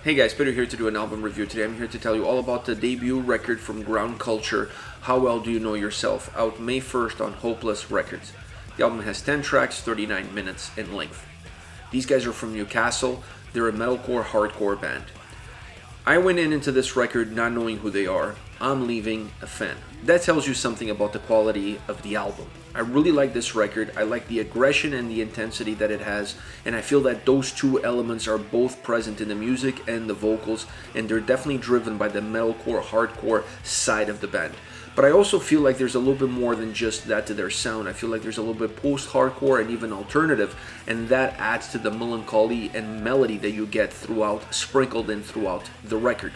Hey guys, Peter here to do an album review. Today I'm here to tell you all about the debut record from GroundCulture, How Well Do You Know Yourself, out May 1st on Hopeless Records. The album has 10 tracks, 39 minutes in length. These guys are from Newcastle. They're a metalcore hardcore band. I went into this record not knowing who they are. I'm leaving a fan. That tells you something about the quality of the album. I really like this record. I like the aggression and the intensity that it has, and I feel that those two elements are both present in the music and the vocals, and they're definitely driven by the metalcore hardcore side of the band. But I also feel like there's a little bit more than just that to their sound. I feel like there's a little bit post-hardcore and even alternative, and that adds to the melancholy and melody that you get throughout, sprinkled in throughout the record.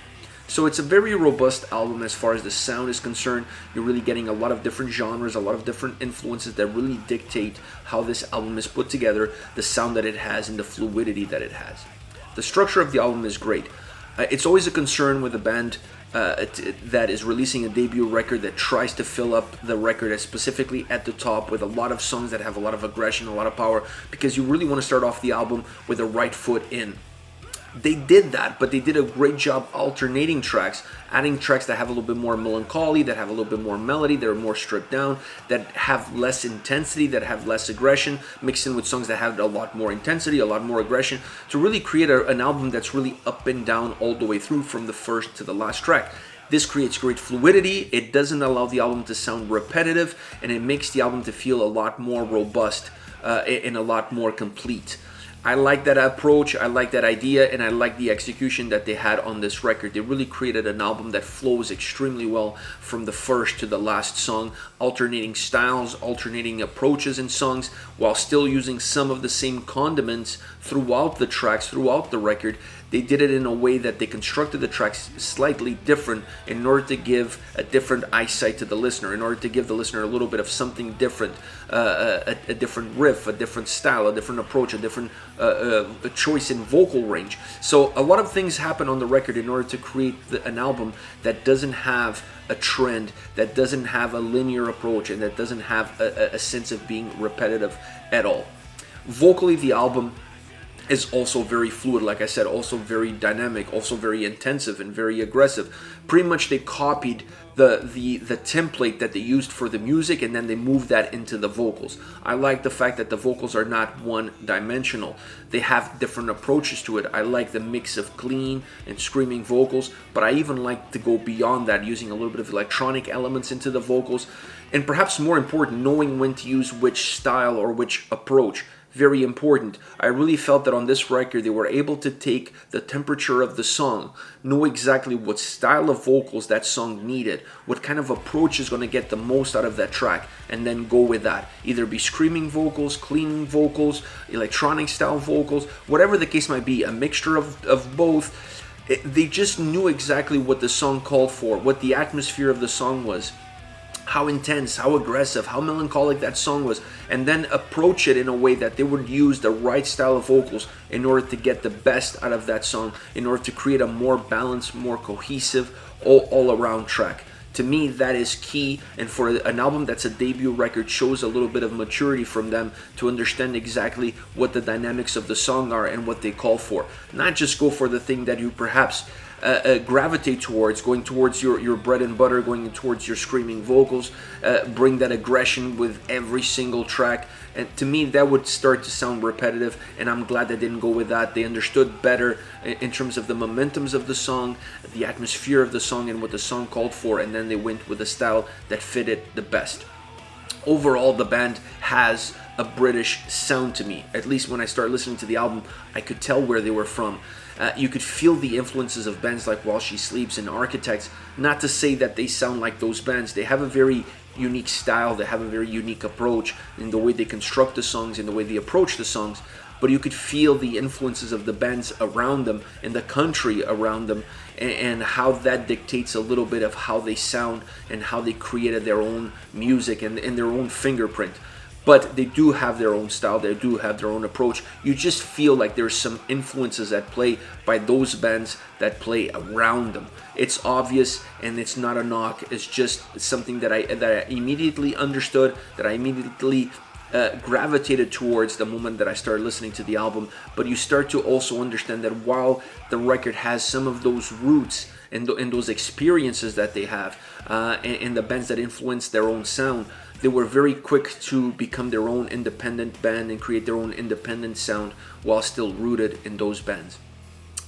So it's a very robust album as far as the sound is concerned. You're really getting a lot of different genres, a lot of different influences that really dictate how this album is put together, the sound that it has, and the fluidity that it has. The structure of the album is great. It's always a concern with a band that is releasing a debut record that tries to fill up the record specifically at the top with a lot of songs that have a lot of aggression, a lot of power, because you really want to start off the album with the right foot in. They did that, but they did a great job alternating tracks, adding tracks that have a little bit more melancholy, that have a little bit more melody, that are more stripped down, that have less intensity, that have less aggression, mixed in with songs that have a lot more intensity, a lot more aggression, to really create an album that's really up and down all the way through from the first to the last track. This creates great fluidity, it doesn't allow the album to sound repetitive, and it makes the album to feel a lot more robust and a lot more complete. I like that approach, I like that idea, and I like the execution that they had on this record. They really created an album that flows extremely well from the first to the last song, alternating styles, alternating approaches in songs, while still using some of the same condiments throughout the tracks, throughout the record. They did it in a way that they constructed the tracks slightly different in order to give a different eyesight to the listener, in order to give the listener a little bit of something different, a different riff, a different style, a different approach, a different a choice in vocal range. So a lot of things happen on the record in order to create an album that doesn't have a trend, that doesn't have a linear approach, and that doesn't have a sense of being repetitive at all. Vocally, the album is also very fluid, like I said, also very dynamic, also very intensive and very aggressive. Pretty much they copied the template that they used for the music, and then they moved that into the vocals. I like the fact that the vocals are not one-dimensional. They have different approaches to it. I like the mix of clean and screaming vocals, but I even like to go beyond that, using a little bit of electronic elements into the vocals, and perhaps more important, knowing when to use which style or which approach. Very important. I really felt that on this record they were able to take the temperature of the song, know exactly what style of vocals that song needed, what kind of approach is going to get the most out of that track, and then go with that. Either be screaming vocals, clean vocals, electronic style vocals, whatever the case might be, a mixture of both. They just knew exactly what the song called for, what the atmosphere of the song was, how intense, how aggressive, how melancholic that song was, and then approach it in a way that they would use the right style of vocals in order to get the best out of that song, in order to create a more balanced, more cohesive, all-around track. To me, that is key, and for an album that's a debut record, shows a little bit of maturity from them to understand exactly what the dynamics of the song are and what they call for. Not just go for the thing that you perhaps gravitate towards, going towards your bread and butter, going towards your screaming vocals, bring that aggression with every single track. And to me, that would start to sound repetitive, and I'm glad they didn't go with that. They understood better in terms of the momentums of the song, the atmosphere of the song, and what the song called for, and then they went with a style that fitted the best. Overall, the band has a British sound to me. At least when I started listening to the album, I could tell where they were from. You could feel the influences of bands like While She Sleeps and Architects. Not to say that they sound like those bands. They have a very unique style. They have a very unique approach in the way they construct the songs, in the way they approach the songs. But you could feel the influences of the bands around them and the country around them, and how that dictates a little bit of how they sound and how they created their own music and their own fingerprint. But they do have their own style, they do have their own approach. You just feel like there's some influences at play by those bands that play around them. It's obvious, and it's not a knock. It's just something that I immediately understood, that I immediately gravitated towards the moment that I started listening to the album. But you start to also understand that while the record has some of those roots and those experiences that they have, and the bands that influence their own sound, they were very quick to become their own independent band and create their own independent sound while still rooted in those bands.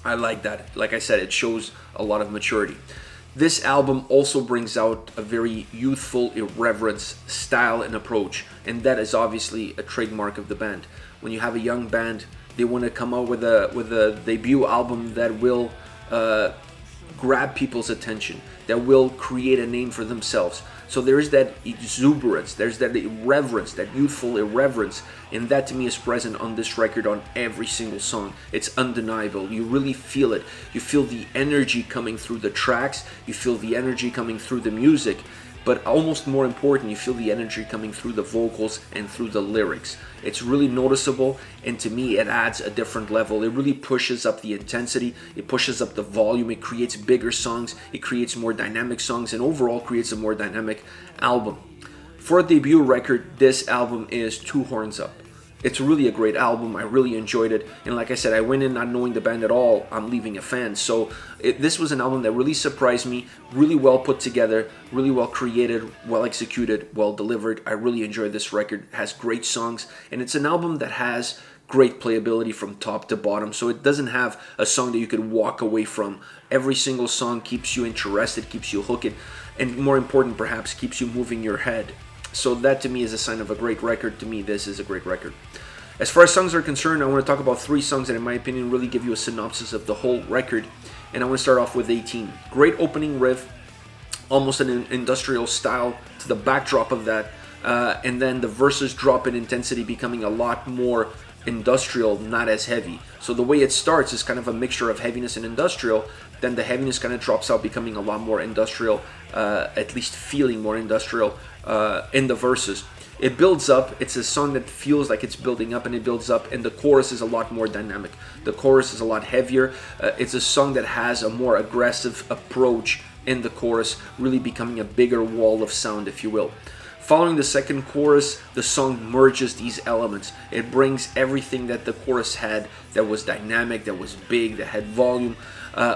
I like that. Like I said, it shows a lot of maturity. This album also brings out a very youthful, irreverent style and approach, and that is obviously a trademark of the band. When you have a young band, they want to come out with a debut album that will grab people's attention, that will create a name for themselves. So there is that exuberance, there's that irreverence, that youthful irreverence, and that to me is present on this record on every single song. It's undeniable. You really feel it. You feel the energy coming through the tracks, you feel the energy coming through the music, but almost more important, you feel the energy coming through the vocals and through the lyrics. It's really noticeable, and to me it adds a different level. It really pushes up the intensity, it pushes up the volume, it creates bigger songs, it creates more dynamic songs, and overall creates a more dynamic album. For a debut record, this album is 2 horns up. It's really a great album. I really enjoyed it, and like I said, I went in not knowing the band at all. I'm leaving a fan, so this was an album that really surprised me, really well put together, really well created, well executed, well delivered. I really enjoyed this record. It has great songs, and it's an album that has great playability from top to bottom, so it doesn't have a song that you could walk away from. Every single song keeps you interested, keeps you hooked, and more important perhaps, keeps you moving your head. So that to me is a sign of a great record. To me, this is a great record. As far as songs are concerned, I want to talk about 3 songs that in my opinion really give you a synopsis of the whole record. And I want to start off with 18. Great opening riff, almost an industrial style to the backdrop of that. And then the verses drop in intensity, becoming a lot more industrial, not as heavy. So the way it starts is kind of a mixture of heaviness and industrial. Then the heaviness kind of drops out, becoming a lot more industrial, at least feeling more industrial in the verses. It builds up. It's a song that feels like it's building up, and it builds up, and the chorus is a lot more dynamic. The chorus is a lot heavier. It's a song that has a more aggressive approach in the chorus, really becoming a bigger wall of sound, if you will. Following the second chorus, the song merges these elements. It brings everything that the chorus had that was dynamic, that was big, that had volume,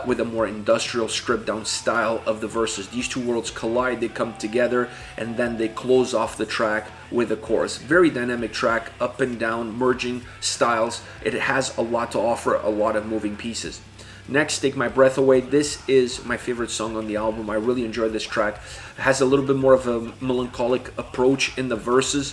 with a more industrial, stripped down style of the verses. These two worlds collide, they come together, and then they close off the track with a chorus. Very dynamic track, up and down, merging styles. It has a lot to offer, a lot of moving pieces. Next, Take My Breath Away. This is my favorite song on the album. I really enjoy this track. It has a little bit more of a melancholic approach in the verses,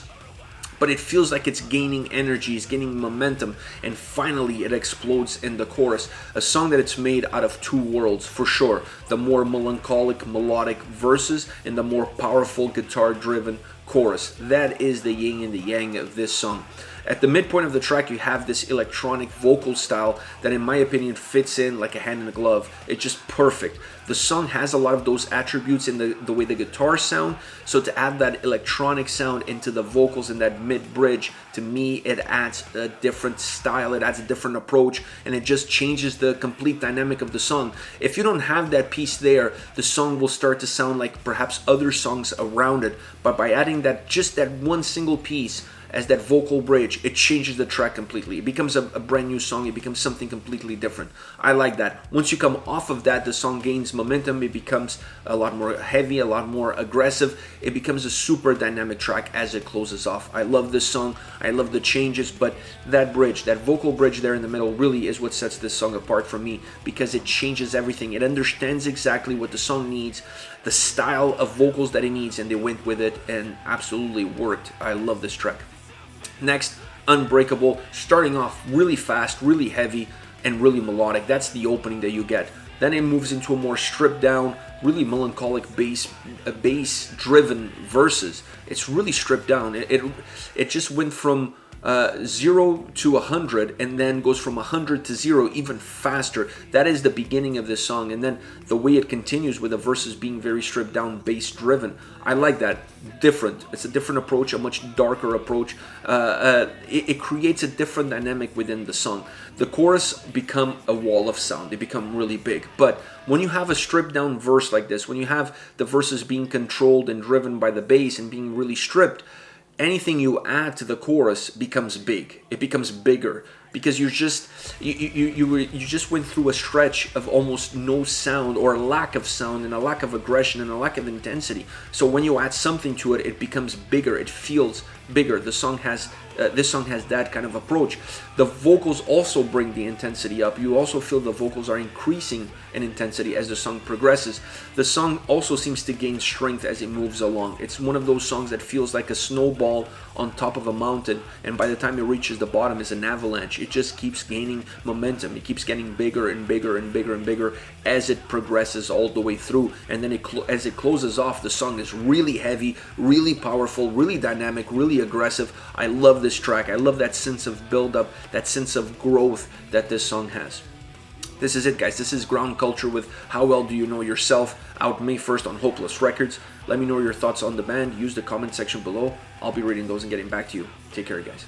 but it feels like it's gaining energy, it's gaining momentum, and finally it explodes in the chorus. A song that it's made out of 2 worlds, for sure. The more melancholic, melodic verses, and the more powerful, guitar-driven chorus. That is the yin and the yang of this song. At the midpoint of the track, you have this electronic vocal style that, in my opinion, fits in like a hand in a glove. It's just perfect. The song has a lot of those attributes in the way the guitars sound, so to add that electronic sound into the vocals in that mid-bridge, to me, it adds a different style, it adds a different approach, and it just changes the complete dynamic of the song. If you don't have that piece there, the song will start to sound like perhaps other songs around it, but by adding that, just that one single piece, as that vocal bridge, it changes the track completely. It becomes a brand new song. It becomes something completely different. I like that. Once you come off of that, the song gains momentum. It becomes a lot more heavy, a lot more aggressive. It becomes a super dynamic track as it closes off. I love this song. I love the changes, but that bridge, that vocal bridge there in the middle really is what sets this song apart for me, because it changes everything. It understands exactly what the song needs, the style of vocals that it needs, and they went with it and absolutely worked. I love this track. Next, Unbreakable, starting off really fast, really heavy, and really melodic. That's the opening that you get. Then it moves into a more stripped down, really melancholic bass-driven verses. It's really stripped down. It just went from 0 to 100 and then goes from 100 to 0 even faster. That is the beginning of this song, and then the way it continues with the verses being very stripped down, bass driven. I like that. Different. It's a different approach, a much darker approach. It creates a different dynamic within the song. The chorus become a wall of sound. They become really big. But when you have a stripped down verse like this, when you have the verses being controlled and driven by the bass and being really stripped, anything you add to the chorus becomes big. It becomes bigger because you just went through a stretch of almost no sound, or a lack of sound, and a lack of aggression, and a lack of intensity. So when you add something to it, it becomes bigger. It feels bigger. The song has this song has that kind of approach. The vocals also bring the intensity up. You also feel the vocals are increasing in intensity as the song progresses. The song also seems to gain strength as it moves along. It's one of those songs that feels like a snowball on top of a mountain, and by the time it reaches the bottom is an avalanche. It just keeps gaining momentum. It keeps getting bigger and bigger and bigger and bigger as it progresses all the way through. And then as it closes off, the song is really heavy, really powerful, really dynamic, really aggressive. I love this track. I love that sense of build-up, that sense of growth that this song has. This is it, guys. This is GroundCulture with How Well Do You Know Yourself, out May 1st on Hopeless Records. Let me know your thoughts on the band. Use the comment section below. I'll be reading those and getting back to you. Take care, guys.